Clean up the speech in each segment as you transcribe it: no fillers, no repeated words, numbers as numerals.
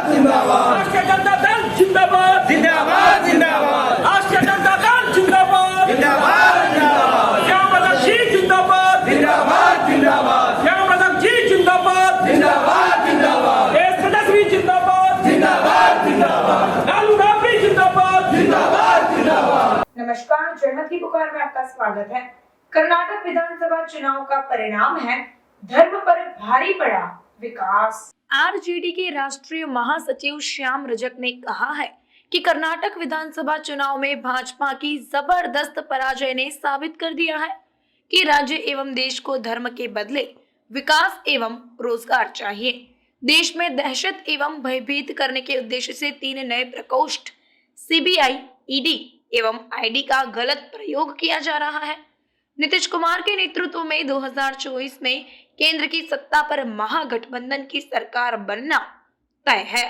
जिंदाबाद राष्ट्रीय जनता दल जिंदाबाद जिंदाबाद जिंदाबाद राष्ट्रीय जनता दल जिंदाबाद जिंदाबाद जिंदाबाद श्याम प्रसाद जी जिंदाबाद जिंदाबाद जिंदाबाद श्याम प्रसाद जी जिंदाबाद जिंदाबाद जिंदाबाद तेजस्वी जिंदाबाद जिंदाबाद जिंदाबाद लालू राबड़ी जिंदाबाद जिंदाबाद जिंदाबाद। नमस्कार, जनमत की पुकार में आपका स्वागत है। कर्नाटक विधानसभा चुनाव का परिणाम है धर्म पर भारी पड़ा विकास। आरजेडी के राष्ट्रीय महासचिव श्याम रजक ने कहा है कि कर्नाटक विधानसभा चुनाव में भाजपा की जबरदस्त पराजय ने साबित कर दिया है कि राज्य एवं देश को धर्म के बदले विकास एवं रोजगार चाहिए। देश में दहशत एवं भयभीत करने के उद्देश्य से 3 नए प्रकोष्ठ सीबीआई, ईडी एवं आईडी का गलत प्रयोग किया जा रहा है। नीतीश कुमार के नेतृत्व में 2024 में केंद्र की सत्ता पर महागठबंधन की सरकार बनना तय है।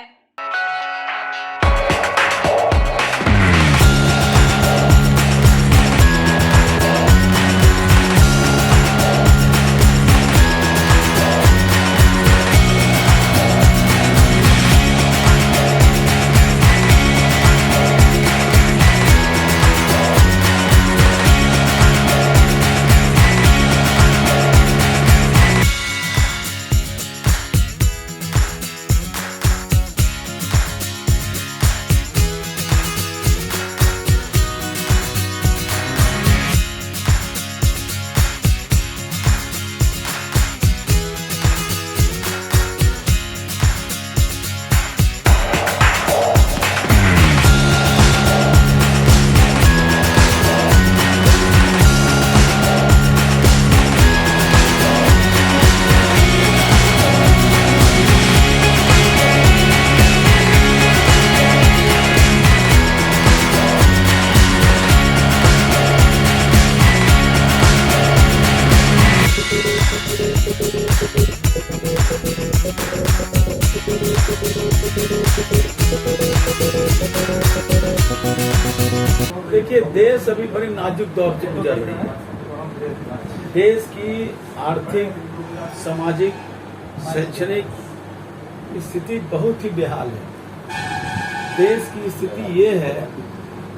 देखिए, देश अभी बड़े नाजुक दौर से गुजर रही है। देश की आर्थिक, सामाजिक, शैक्षणिक स्थिति बहुत ही बेहाल है। देश की स्थिति ये है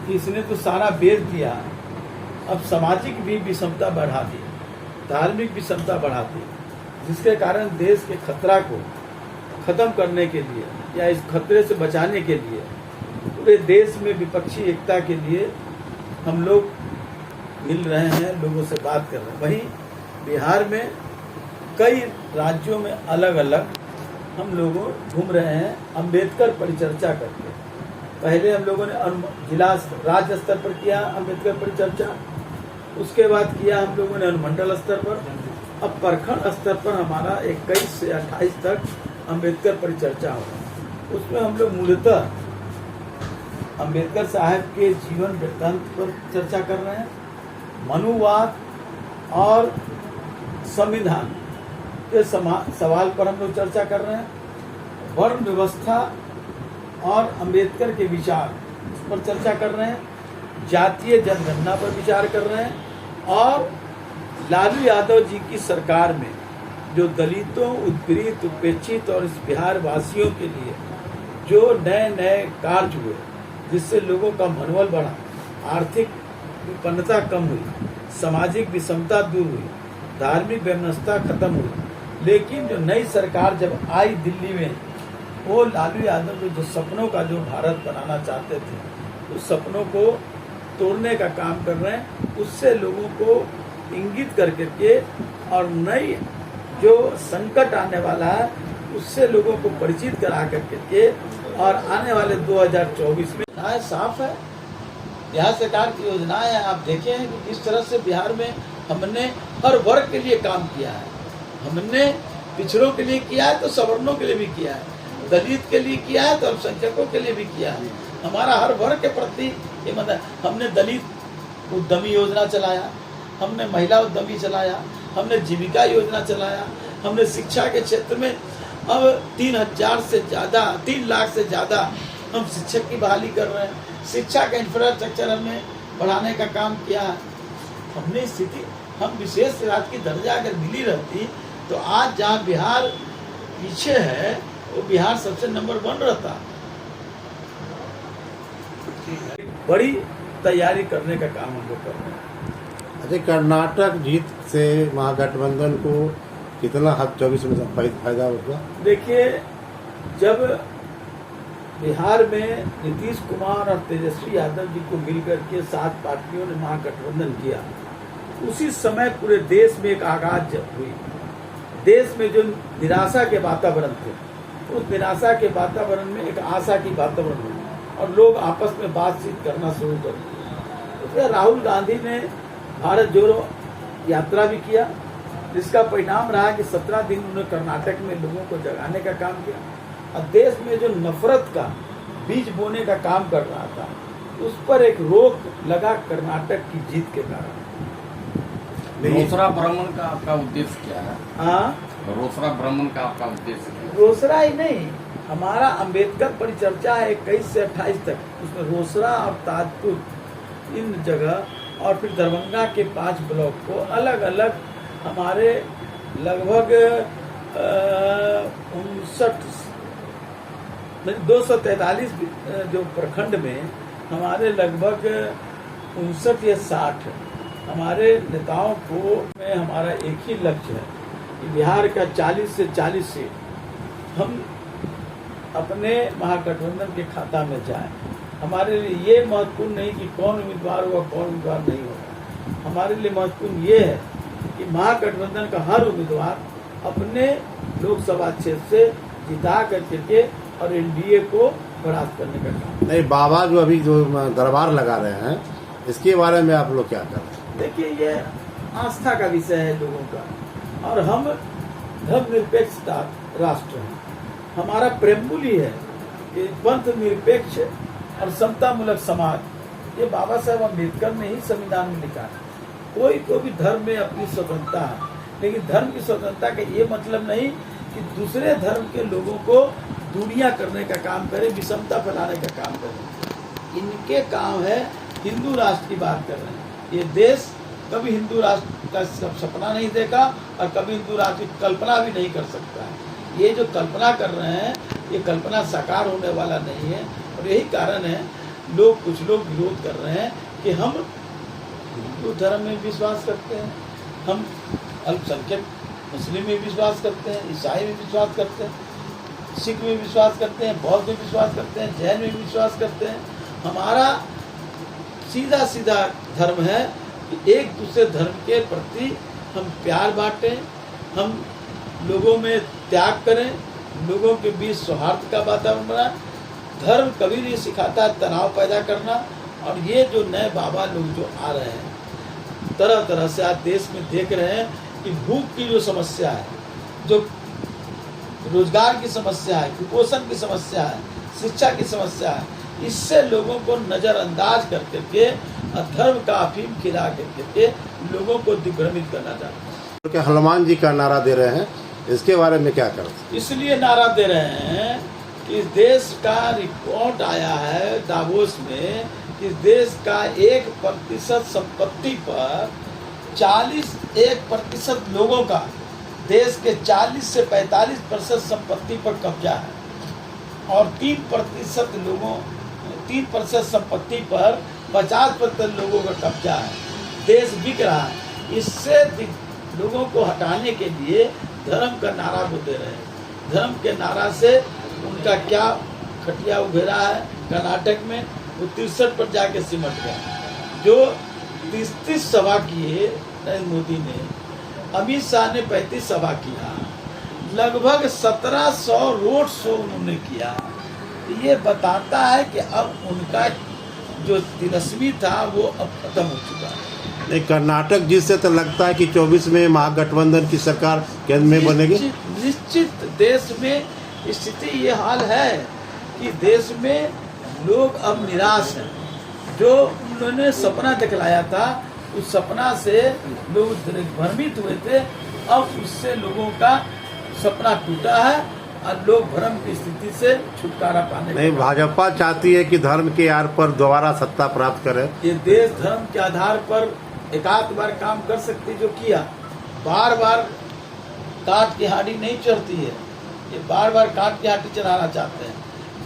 कि इसने तो सारा बेच दिया, अब सामाजिक भी विषमता बढ़ा दी, धार्मिक विषमता बढ़ा दी, जिसके कारण देश के खतरा को खत्म करने के लिए या इस खतरे से बचाने के लिए पूरे देश में विपक्षी एकता के लिए हम लोग मिल रहे हैं, लोगों से बात कर रहे हैं। वहीं बिहार में कई राज्यों में अलग अलग हम लोग घूम रहे हैं अंबेडकर परिचर्चा करके। पहले हम लोगों ने जिला राज्य स्तर पर किया अंबेडकर परिचर्चा, उसके बाद किया हम लोगों ने अनुमंडल स्तर पर, अब प्रखंड स्तर पर हमारा 21 से 28 तक अंबेडकर परिचर्चा हो। उसमें हम लोग मूलतः अंबेडकर साहब के जीवन वृत्तांत पर चर्चा कर रहे हैं, मनुवाद और संविधान के सवाल पर हम लोग चर्चा कर रहे हैं, वर्ण व्यवस्था और अंबेडकर के विचार पर चर्चा कर रहे हैं, जातीय जनगणना पर विचार कर रहे हैं और लालू यादव जी की सरकार में जो दलितों, उत्पीड़ित, उपेक्षित और इस बिहार वासियों के लिए जो नए नए कार्य हुए जिससे लोगों का मनोबल बढ़ा, आर्थिक विपन्नता कम हुई, सामाजिक विषमता दूर हुई, धार्मिक वैमनस्यता खत्म हुई। लेकिन जो नई सरकार जब आई दिल्ली में, वो लालू यादव के जो सपनों का जो भारत बनाना चाहते थे उस सपनों को तोड़ने का काम कर रहे हैं। उससे लोगों को इंगित कर करके और नई जो संकट आने वाला है उससे लोगों को परिचित करा करके और आने वाले 2024 में साफ है। बिहार सरकार की योजनाएं हैं, आप देखे हैं कि किस तरह से बिहार में हमने हर वर्ग के लिए काम किया है। हमने पिछड़ों के लिए किया है तो सवर्णों के लिए भी किया है, दलित के लिए किया है तो अल्पसंख्यकों के लिए भी किया है। हमारा हर वर्ग के प्रति ये मतलब, हमने दलित उद्यमी योजना चलाया, हमने महिला उद्यमी चलाया, हमने जीविका योजना चलाया, हमने शिक्षा के क्षेत्र में अब 3 लाख से ज़्यादा हम शिक्षक की बहाली कर रहे हैं। शिक्षा का इंफ्रास्ट्रक्चर हमने बढ़ाने का काम किया है। हमने स्थिति, हम विशेष राज्य की दर्जा अगर मिली रहती तो आज जहाँ बिहार पीछे है वो बिहार सबसे नंबर 1 रहता। बड़ी तैयारी करने का काम हम लोग कर रहे हैं। अच्छा, कर्नाटक जीत से महागठबंधन को कितना हद 24 में फायदा होगा? देखिए, जब बिहार में नीतीश कुमार और तेजस्वी यादव जी को मिलकर के 7 पार्टियों ने महागठबंधन किया, उसी समय पूरे देश में एक आगाज हुई। देश में जो निराशा के वातावरण थे, उस निराशा के वातावरण में एक आशा की वातावरण हुई और लोग आपस में बातचीत करना शुरू कर दिए। इसलिए राहुल गांधी ने भारत जोड़ो यात्रा भी किया, जिसका परिणाम रहा कि 17 दिन उन्होंने कर्नाटक में लोगों को जगाने का काम किया और देश में जो नफरत का बीज बोने का काम कर रहा था, उस पर एक रोक लगा कर्नाटक की जीत के कारण। रोसड़ा भ्रमण का आपका उद्देश्य क्या है? हाँ, रोसड़ा भ्रमण का आपका उद्देश्य क्या है? रोसड़ा ही नहीं, हमारा अंबेडकर परिचर्चा है 21 से 28 तक, उसमें रोसड़ा और ताजपुर इन जगह और फिर दरभंगा के 5 ब्लॉक को अलग अलग हमारे लगभग 243 जो प्रखंड में हमारे लगभग 59 या 60 हमारे नेताओं को में हमारा एक ही लक्ष्य है कि बिहार का 40 से 40 सीट हम अपने महागठबंधन के खाता में जाए। हमारे लिए ये महत्वपूर्ण नहीं कि कौन उम्मीदवार होगा कौन उम्मीदवार नहीं होगा, हमारे लिए महत्वपूर्ण ये है कि महागठबंधन का हर उम्मीदवार अपने लोकसभा क्षेत्र से जिता करके और एनडीए को परास्त करने का काम। नहीं, बाबा जो अभी जो दरबार लगा रहे हैं, इसके बारे में आप लोग क्या कर रहे हैं? देखिए, ये आस्था का विषय है लोगों का, और हम धर्मनिरपेक्ष राष्ट्र हैं। हमारा प्रेमबुल ही है कि पंथ निरपेक्ष और समतामूलक समाज, ये बाबा साहब अम्बेडकर ने ही संविधान में लिखा है। कोई को भी धर्म में अपनी स्वतंत्रता है, लेकिन धर्म की स्वतंत्रता का ये मतलब नहीं कि दूसरे धर्म के लोगों को दूरियां करने का काम करें, विषमता फैलाने का काम करें। इनके काम है हिंदू राष्ट्र की बात कर रहे हैं। ये देश कभी हिंदू राष्ट्र का सपना नहीं देखा और कभी हिंदू राष्ट्र की कल्पना भी नहीं कर सकता है। ये जो कल्पना कर रहे हैं, ये कल्पना साकार होने वाला नहीं है, और यही कारण है कुछ लोग विरोध कर रहे हैं कि हम हिंदू धर्म में विश्वास करते हैं, हम अल्पसंख्यक मुस्लिम में विश्वास करते हैं, ईसाई में विश्वास करते हैं, सिख में विश्वास करते हैं, बौद्ध में विश्वास करते हैं, जैन में विश्वास करते हैं। हमारा सीधा सीधा धर्म है कि एक दूसरे धर्म के प्रति हम प्यार बांटें, हम लोगों में त्याग करें, लोगों के बीच सौहार्द का वातावरण बनाएं। धर्म कभी नहीं सिखाता तनाव पैदा करना। और ये जो नए बाबा लोग जो आ रहे हैं, तरह तरह से आज देश में देख रहे हैं कि भूख की जो समस्या है, जो रोजगार की समस्या है, कुपोषण की समस्या है, शिक्षा की समस्या है, इससे लोगों को नजरअंदाज कर करके धर्म का अफीम खिला करके लोगों को दिग्भ्रमित करना चाहते हैं। तो हनुमान जी का नारा दे रहे हैं, इसके बारे में क्या करें? इसलिए नारा दे रहे हैं कि देश का रिकॉर्ड आया है दावोस में कि देश का 1% संपत्ति पर 41% लोगों का, देश के 40 से 45% संपत्ति पर कब्जा है और 3% संपत्ति पर 50% लोगों का कब्जा है। देश बिक रहा है। इससे लोगों को हटाने के लिए धर्म का नारा वो दे रहे हैं। धर्म के नारा से उनका क्या खटिया उभेरा है कर्नाटक में, वो 63 पर जाके सिमट गया। जो 30 सभा किए नरेंद्र मोदी ने, अमित शाह ने 35 सभा किया, लगभग 1700 रोड शो उन्होंने किया। ये बताता है कि अब उनका जो तिलस्मी था वो अब खत्म हो चुका है। नहीं, कर्नाटक जिससे तो लगता है कि 24 में महागठबंधन की सरकार केंद्र में बनेगी। निश्चित देश में स्थिति ये हाल है कि देश में लोग अब निराश हैं। जो उन्होंने सपना दिखलाया था, उस सपना से लोग भ्रमित हुए थे, अब उससे लोगों का सपना टूटा है और लोग भ्रम की स्थिति से छुटकारा पाने। नहीं, भाजपा चाहती है कि धर्म के आधार पर दोबारा सत्ता प्राप्त करे। ये देश धर्म के आधार पर एकाध बार काम कर सकती, जो किया। बार बार काट की हाड़ी नहीं चढ़ती है। ये बार बार काट के आटे चलाना चाहते हैं।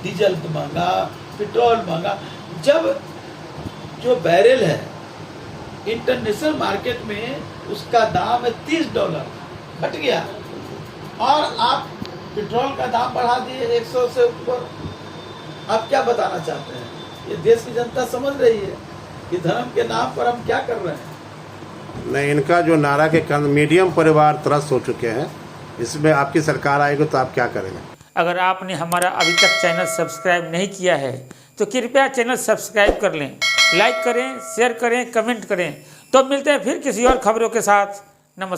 डीजल तो महंगा, पेट्रोल महंगा। जब जो बैरल है इंटरनेशनल मार्केट में उसका दाम है $30, घट गया, और आप पेट्रोल का दाम बढ़ा दिए 100 से ऊपर। आप क्या बताना चाहते हैं? ये देश की जनता समझ रही है कि धर्म के नाम पर हम क्या कर रहे हैं। नहीं, इनका जो नारा के कारण मीडियम परिवार त्रस्त हो चुके हैं। इसमें आपकी सरकार आएगी तो आप क्या करेंगे? अगर आपने हमारा अभी तक चैनल सब्सक्राइब नहीं किया है तो कृपया चैनल सब्सक्राइब कर लें, लाइक करें, शेयर करें, कमेंट करें। तो मिलते हैं फिर किसी और खबरों के साथ। नमस्कार।